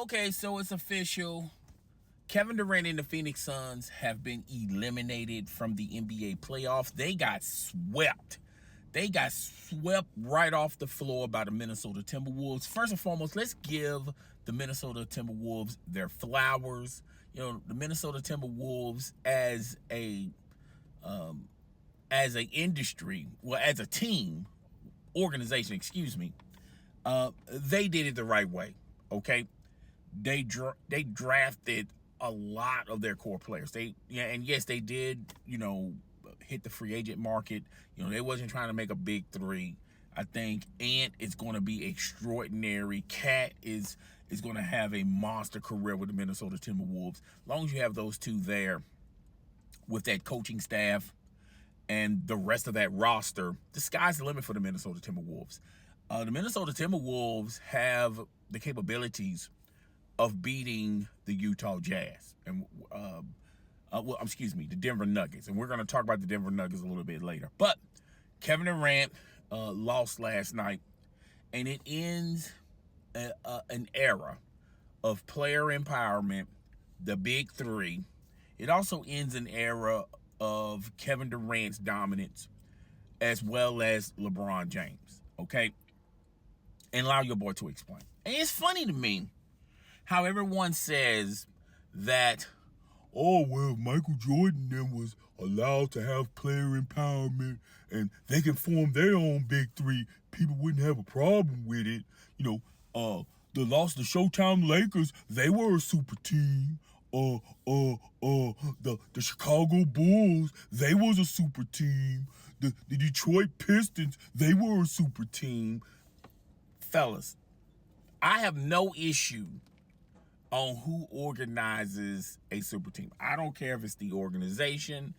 Okay, so it's official. Kevin Durant and the Phoenix Suns have been eliminated from the NBA playoffs. They got swept. They got swept right off the floor by the Minnesota Timberwolves. First and foremost, let's give the Minnesota Timberwolves their flowers. You know, the Minnesota Timberwolves as an industry, well, as a team, organization, excuse me, they did it the right way. Okay, they drafted a lot of their core players. And yes, they did, hit the free agent market. They wasn't trying to make a big three. I think Ant is going to be extraordinary. Cat is going to have a monster career with the Minnesota Timberwolves. As long as you have those two there with that coaching staff and the rest of that roster, the sky's the limit for the Minnesota Timberwolves. The Minnesota Timberwolves have the capabilities of beating the Utah Jazz and the Denver Nuggets, and we're going to talk about the Denver Nuggets a little bit later. But Kevin Durant lost last night, and it ends an era of player empowerment, the big three. It also ends an era of Kevin Durant's dominance, as well as LeBron James. Okay, and allow your boy to explain. And it's funny to me how everyone says that, oh, well, Michael Jordan then was allowed to have player empowerment and they can form their own big three. People wouldn't have a problem with it. The Showtime Lakers, they were a super team. The Chicago Bulls, they was a super team. The Detroit Pistons, they were a super team. Fellas, I have no issue on who organizes a super team. I don't care if it's the organization.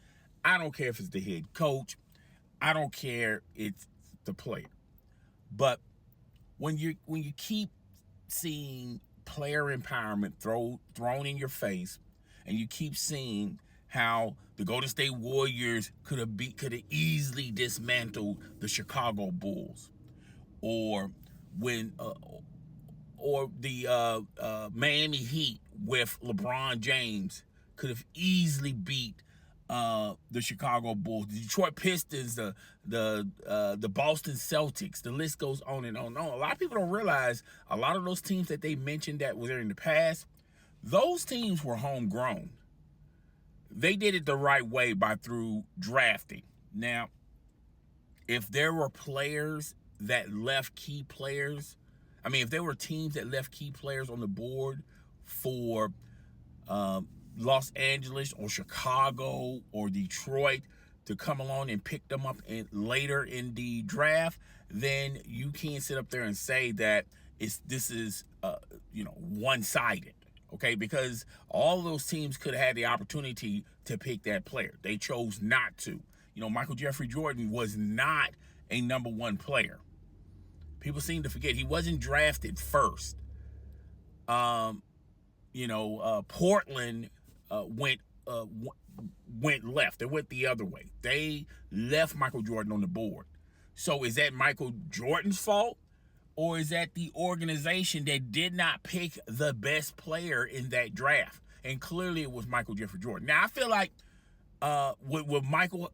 I don't care if it's the head coach. I don't care if it's the player. But when you keep seeing player empowerment thrown in your face, and you keep seeing how the Golden State Warriors could have easily dismantled the Chicago Bulls, or the Miami Heat with LeBron James could have easily beat the Chicago Bulls, the Detroit Pistons, the Boston Celtics. The list goes on and on and on. A lot of people don't realize a lot of those teams that they mentioned that were there in the past, those teams were homegrown. They did it the right way through drafting. Now, if there were players that left key players, if there were teams that left key players on the board for Los Angeles or Chicago or Detroit to come along and pick them up later in the draft, then you can't sit up there and say that this is one-sided, okay? Because all those teams could have had the opportunity to pick that player. They chose not to. Michael Jeffrey Jordan was not a number one player. People seem to forget he wasn't drafted first. Portland went left. They went the other way. They left Michael Jordan on the board. So is that Michael Jordan's fault, or is that the organization that did not pick the best player in that draft? And clearly it was Michael Jeffrey Jordan. Now I feel like would Michael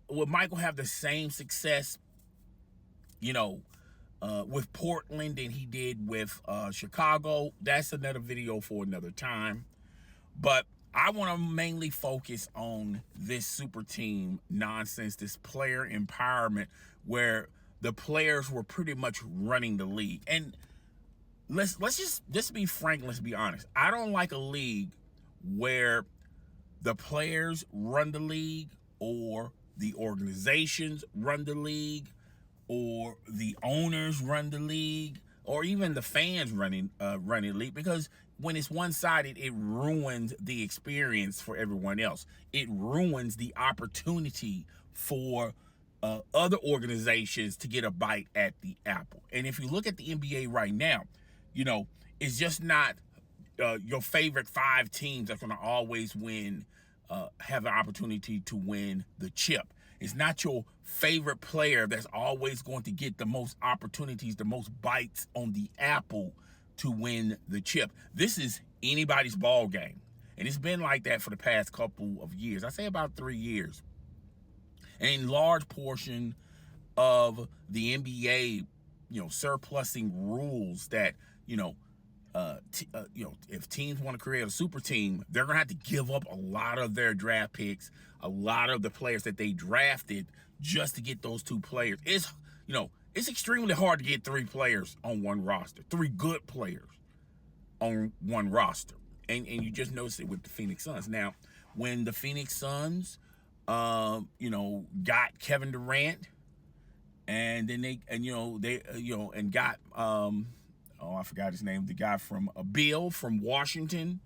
have the same success, with Portland than he did with Chicago? That's another video for another time. But I want to mainly focus on this super team nonsense, this player empowerment, where the players were pretty much running the league. And let's just be frank, let's be honest. I don't like a league where the players run the league, or the organizations run the league, or the owners run the league, or even the fans running the league. Because when it's one-sided, it ruins the experience for everyone else. It ruins the opportunity for other organizations to get a bite at the apple. And if you look at the NBA right now, it's just not your favorite 5 teams that's going to always win, have an opportunity to win the chip. It's not your favorite player that's always going to get the most opportunities, the most bites on the apple to win the chip. This is anybody's ball game. And it's been like that for the past couple of years. I say about 3 years. And in large portion of the NBA, surplusing rules that, if teams want to create a super team, they're going to have to give up a lot of their draft picks, a lot of the players that they drafted just to get those 2 players. It's extremely hard to get 3 players on one roster, 3 good players on one roster. And you just notice it with the Phoenix Suns. Now, when the Phoenix Suns, got Kevin Durant, and then got I forgot his name, the guy from Bill from Washington,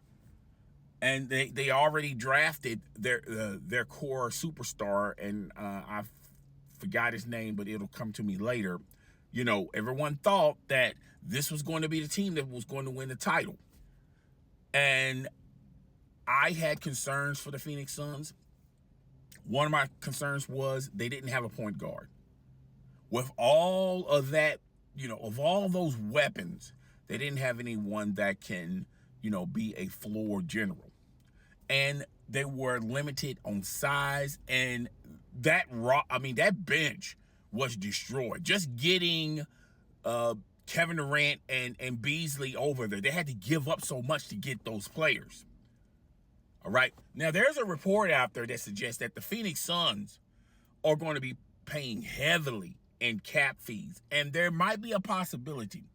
and they already drafted their core superstar, and I forgot his name, but it'll come to me later. Everyone thought that this was going to be the team that was going to win the title. And I had concerns for the Phoenix Suns. One of my concerns was they didn't have a point guard. With all of that, of all those weapons, they didn't have anyone that can, be a floor general. And they were limited on size, and that bench was destroyed. Just getting Kevin Durant and Beasley over there, they had to give up so much to get those players. All right. Now, there's a report out there that suggests that the Phoenix Suns are going to be paying heavily in cap fees, and there might be a possibility.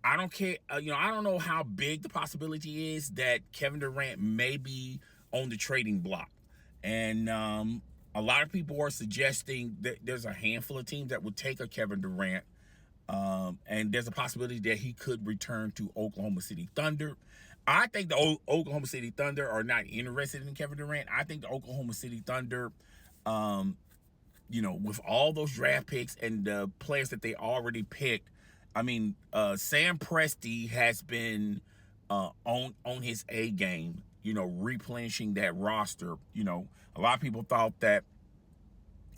I don't care. I don't know how big the possibility is that Kevin Durant may be on the trading block. And a lot of people are suggesting that there's a handful of teams that would take a Kevin Durant. And there's a possibility that he could return to Oklahoma City Thunder. I think the Oklahoma City Thunder are not interested in Kevin Durant. I think the Oklahoma City Thunder, with all those draft picks and the players that they already picked, Sam Presti has been on his A game, replenishing that roster. A lot of people thought that,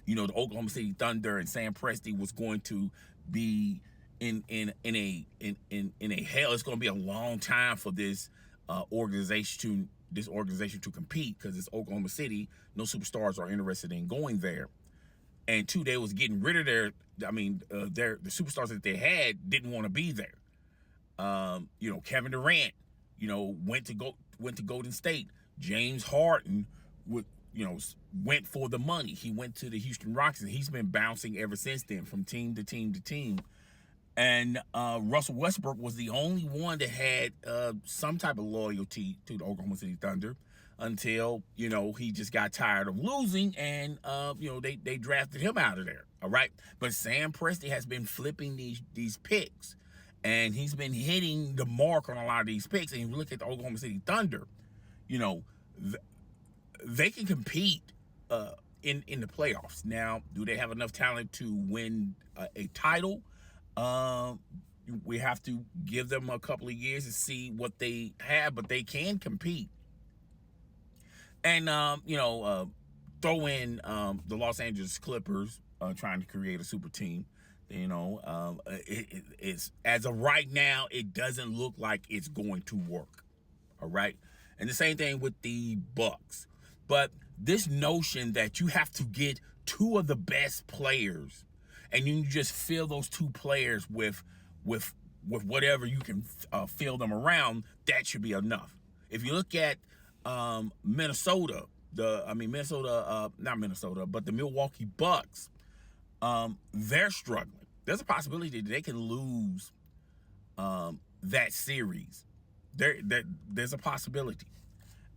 the Oklahoma City Thunder and Sam Presti was going to be in a hell. It's going to be a long time for this organization to compete, because it's Oklahoma City. No superstars are interested in going there. And 2, they was getting rid of the superstars that they had didn't want to be there. Kevin Durant, went to Golden State. James Harden went for the money. He went to the Houston Rockets, and he's been bouncing ever since then from team to team to team. And Russell Westbrook was the only one that had some type of loyalty to the Oklahoma City Thunder until, he just got tired of losing, and, they drafted him out of there. All right. But Sam Presti has been flipping these picks, and he's been hitting the mark on a lot of these picks. And you look at the Oklahoma City Thunder, they can compete in the playoffs. Now, do they have enough talent to win a title? We have to give them a couple of years to see what they have, but they can compete. And, throw in the Los Angeles Clippers trying to create a super team. It's as of right now, it doesn't look like it's going to work. All right. And the same thing with the Bucks. But this notion that you have to get 2 of the best players, and you just fill those 2 players with whatever you can fill them around, that should be enough. If you look at Minnesota, not Minnesota, but the Milwaukee Bucks, they're struggling. There's a possibility that they can lose that series. There's a possibility.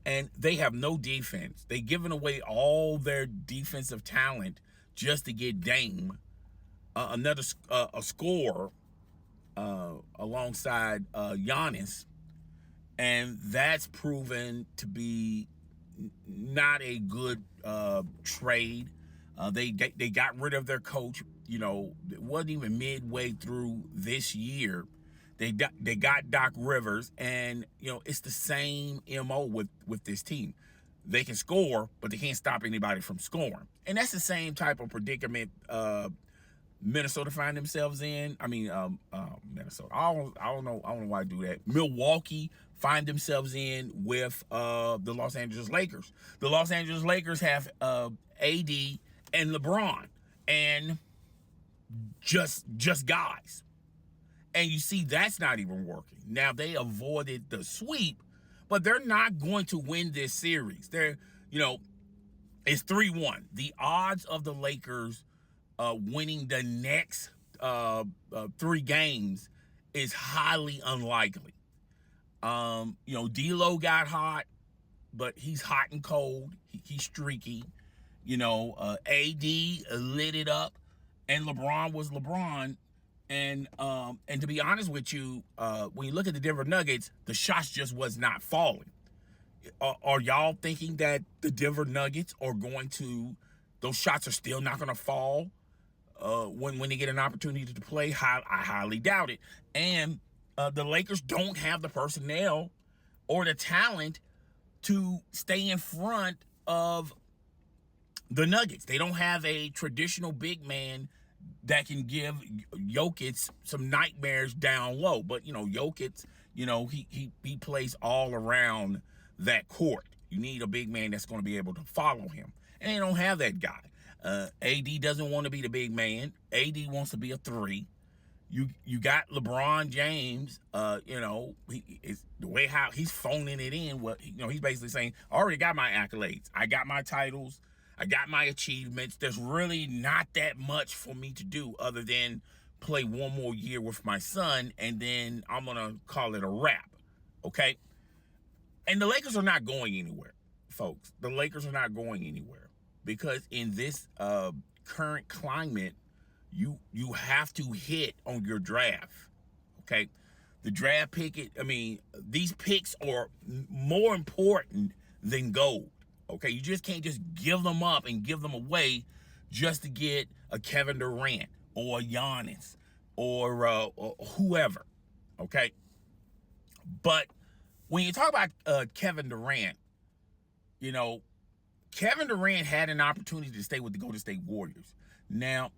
And they have no defense. They've given away all their defensive talent just to get Dame, a scorer alongside Giannis. And that's proven to be not a good trade. They got rid of their coach. It wasn't even midway through this year. They got Doc Rivers, and it's the same MO with this team. They can score, but they can't stop anybody from scoring, and that's the same type of predicament Minnesota find themselves in. Minnesota. I don't know why I do that. Milwaukee find themselves in with the Los Angeles Lakers. The Los Angeles Lakers have AD and LeBron and just guys. And you see that's not even working. Now they avoided the sweep, but they're not going to win this series. They're, it's 3-1. The odds of the Lakers winning the next 3 games is highly unlikely. D'Lo got hot, but he's hot and cold. He's streaky. AD lit it up, and LeBron was LeBron. And to be honest with you, when you look at the Denver Nuggets, the shots just was not falling. Are y'all thinking that the Denver Nuggets are those shots are still not going to fall when they get an opportunity to play? I highly doubt it. And the Lakers don't have the personnel or the talent to stay in front of the Nuggets. They don't have a traditional big man that can give Jokic some nightmares down low. But, Jokic, he plays all around that court. You need a big man that's going to be able to follow him. And they don't have that guy. AD doesn't want to be the big man. AD wants to be a 3. You got LeBron James, he is the way how he's phoning it in. He's basically saying, I already got my accolades. I got my titles. I got my achievements. There's really not that much for me to do other than play one more year with my son, and then I'm going to call it a wrap, okay? And the Lakers are not going anywhere, folks. The Lakers are not going anywhere because in this current climate, you have to hit on your draft, okay? The draft pick, these picks are more important than gold. Okay, you just can't just give them up and give them away just to get a Kevin Durant or a Giannis or whoever, okay? But when you talk about Kevin Durant, Kevin Durant had an opportunity to stay with the Golden State Warriors. Now,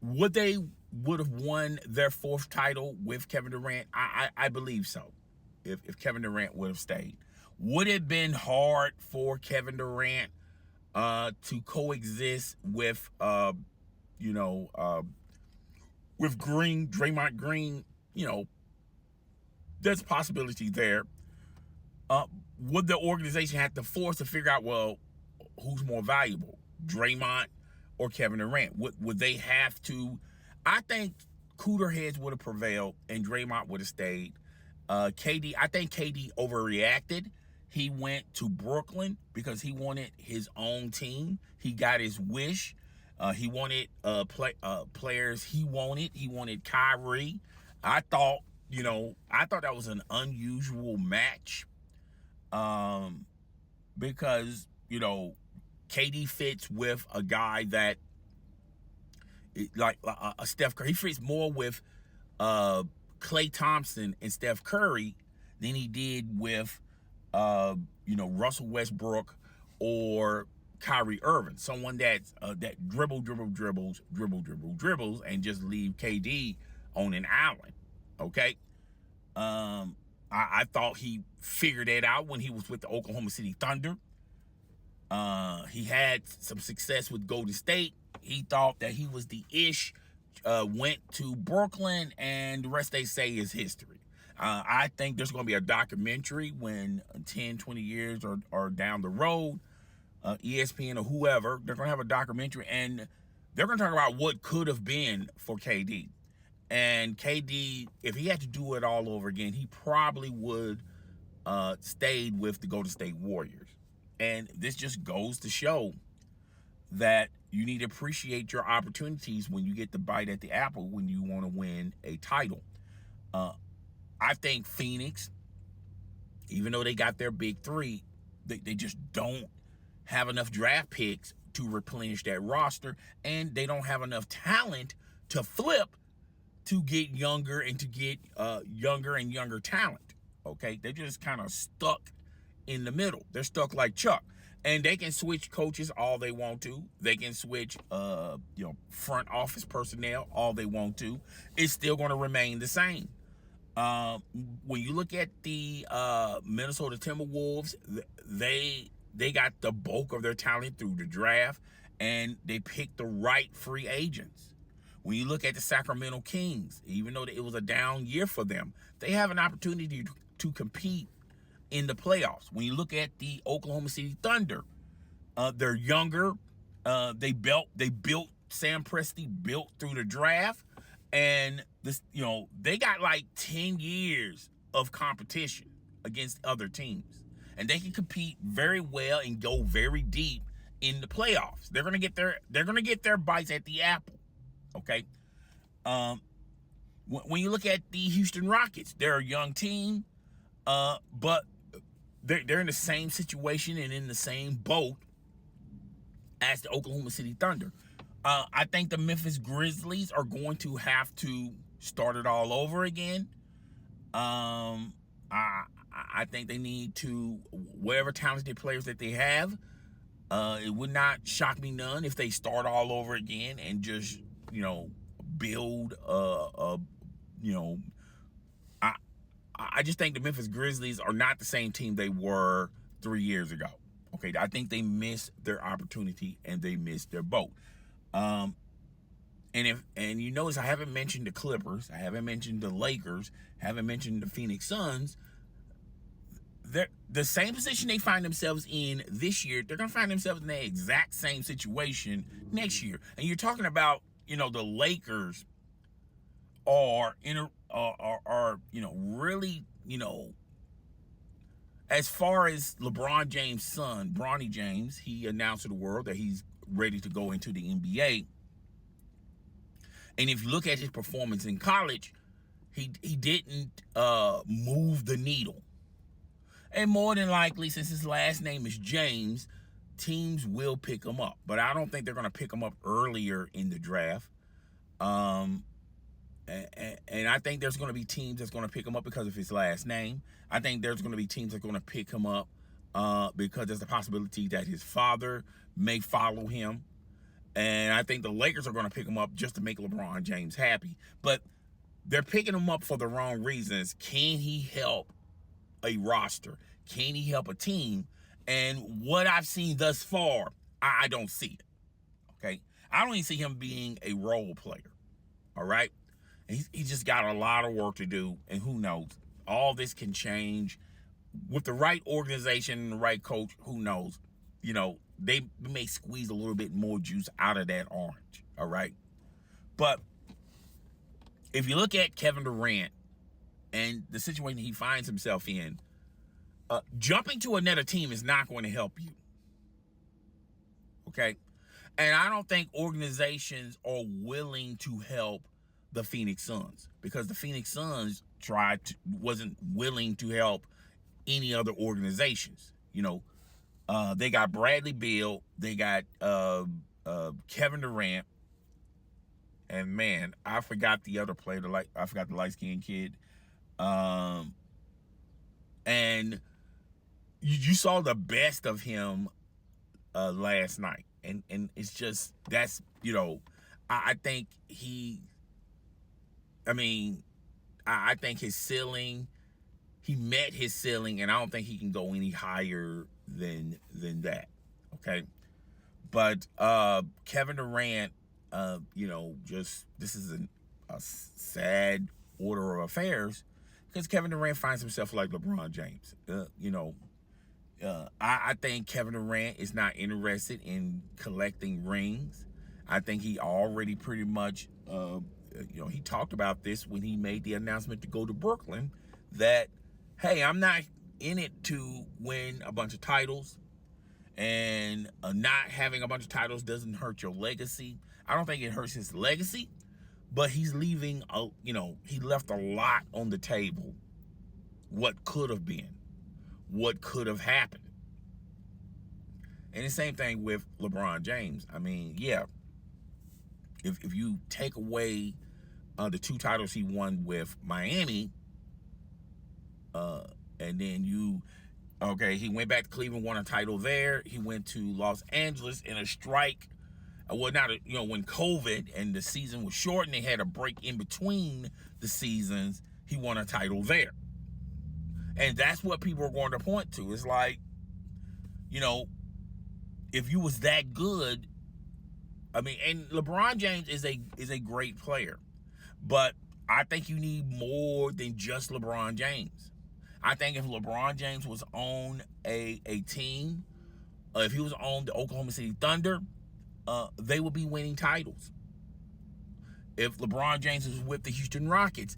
would have won their 4th title with Kevin Durant? I believe so, if Kevin Durant would have stayed. Would it have been hard for Kevin Durant to coexist with, with Green, Draymond Green? There's a possibility there. Would the organization have to force to figure out, well, who's more valuable, Draymond or Kevin Durant? Would they have to? I think cooler heads would have prevailed and Draymond would have stayed. I think KD overreacted. He went to Brooklyn because he wanted his own team. He got his wish. He wanted players he wanted. He wanted Kyrie. I thought that was an unusual match because, KD fits with a guy that like a Steph Curry. He fits more with Klay Thompson and Steph Curry than he did with Russell Westbrook or Kyrie Irving, someone that dribbles and just leave KD on an island. Okay. I thought he figured it out when he was with the Oklahoma City Thunder. He had some success with Golden State. He thought that he was the ish, went to Brooklyn, and the rest they say is history. I think there's going to be a documentary when 10, 20 years are down the road, ESPN or whoever, they're going to have a documentary, and they're going to talk about what could have been for KD. And KD, if he had to do it all over again, he probably would stayed with the Golden State Warriors. And this just goes to show that you need to appreciate your opportunities when you get the bite at the apple when you want to win a title. I think Phoenix, even though they got their big 3, they just don't have enough draft picks to replenish that roster, and they don't have enough talent to flip to get younger and to get younger and younger talent. Okay, they're just kind of stuck in the middle. They're stuck like Chuck, and they can switch coaches all they want to. They can switch, front office personnel all they want to. It's still going to remain the same. When you look at the Minnesota Timberwolves, they got the bulk of their talent through the draft, and they picked the right free agents. When you look at the Sacramento Kings, even though it was a down year for them, they have an opportunity to compete in the playoffs. When you look at the Oklahoma City Thunder, they're younger. They built Sam Presti built through the draft, and this, they got like 10 years of competition against other teams, and they can compete very well and go very deep in the playoffs. They're gonna get their bites at the apple. Okay. When you look at the Houston Rockets, they're a young team, but they're in the same situation and in the same boat as the Oklahoma City Thunder. I think the Memphis Grizzlies are going to have to start it all over again. I think they need to, whatever talented players that they have, it would not shock me none if they start all over again and just, build I just think the Memphis Grizzlies are not the same team they were 3 years ago. Okay, I think they missed their opportunity and they missed their boat. And you notice I haven't mentioned the Clippers, I haven't mentioned the Lakers, haven't mentioned the Phoenix Suns. They're the same position they find themselves in this year. They're gonna find themselves in the exact same situation next year. And you're talking about, the Lakers are really, as far as LeBron James' son, Bronny James, he announced to the world that he's ready to go into the NBA. And if you look at his performance in college, he didn't move the needle. And more than likely, since his last name is James, teams will pick him up. But I don't think they're going to pick him up earlier in the draft. And I think there's going to be teams that's going to pick him up because of his last name. I think there's going to be teams that are going to pick him up because there's a possibility that his father may follow him. And I think the Lakers are going to pick him up just to make LeBron James happy. But they're picking him up for the wrong reasons. Can he help a roster? Can he help a team? And what I've seen thus far, I don't see it. Okay? I don't even see him being a role player. All right? He just got a lot of work to do, and who knows? All this can change with the right organization and the right coach. Who knows? They may squeeze a little bit more juice out of that orange. All right, but if you look at Kevin Durant and the situation he finds himself in, jumping to another team is not going to help you. Okay, and I don't think organizations are willing to help the Phoenix Suns, because the Phoenix Suns wasn't willing to help any other organizations. They got Bradley Beal, they got Kevin Durant, and man, I forgot the other player. I forgot the light-skinned kid. And you saw the best of him last night, and it's just I think I think his ceiling, he met his ceiling, and I don't think he can go any higher than that. Okay. But Kevin Durant, this is a sad order of affairs, because Kevin Durant finds himself like LeBron James. I think Kevin Durant is not interested in collecting rings. I think he already pretty much he talked about this when he made the announcement to go to Brooklyn, that, hey, I'm not in it to win a bunch of titles, and not having a bunch of titles doesn't hurt your legacy. I don't think it hurts his legacy, but he's leaving, he left a lot on the table. What could have been, what could have happened. And the same thing with LeBron James. If you take away the 2 titles he won with Miami, and then he went back to Cleveland, won a title there. He went to Los Angeles in a strike. When COVID and the season was short and they had a break in between the seasons, he won a title there. And that's what people are going to point to. It's like, you know, if you was that good, I mean, and LeBron James is a great player, but I think you need more than just LeBron James. I think if LeBron James was on a team, if he was on the Oklahoma City Thunder, they would be winning titles. If LeBron James was with the Houston Rockets,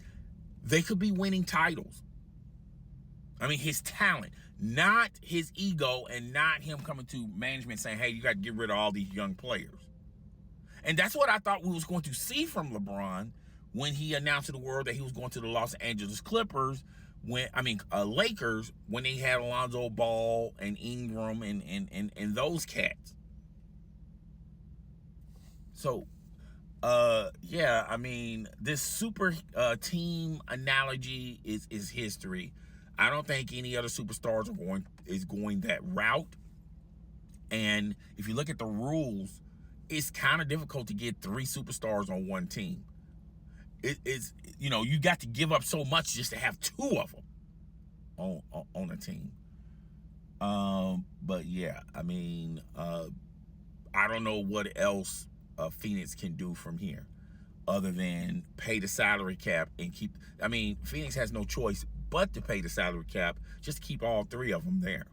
they could be winning titles. I mean, his talent, not his ego, and not him coming to management saying, hey, you got to get rid of all these young players. And that's what I thought we was going to see from LeBron when he announced to the world that he was going to the Los Angeles Clippers, Lakers, when they had Alonzo Ball and Ingram and those cats. So, yeah, I mean, this super team analogy is history. I don't think any other superstars is going that route. And if you look at the rules, it's kind of difficult to get 3 superstars on one team. It's, you know, you got to give up so much just to have 2 of them on a team. But yeah, I mean, I don't know what else Phoenix can do from here other than pay the salary cap and keep. I mean, Phoenix has no choice but to pay the salary cap just to keep all 3 of them there,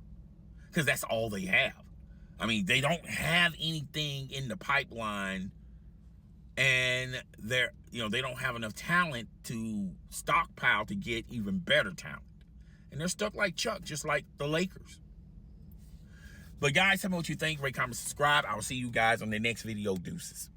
because that's all they have. I mean, they don't have anything in the pipeline, and they don't have enough talent to stockpile to get even better talent. And they're stuck like Chuck, just like the Lakers. But guys, tell me what you think. Rate, comment, subscribe. I will see you guys on the next video. Deuces.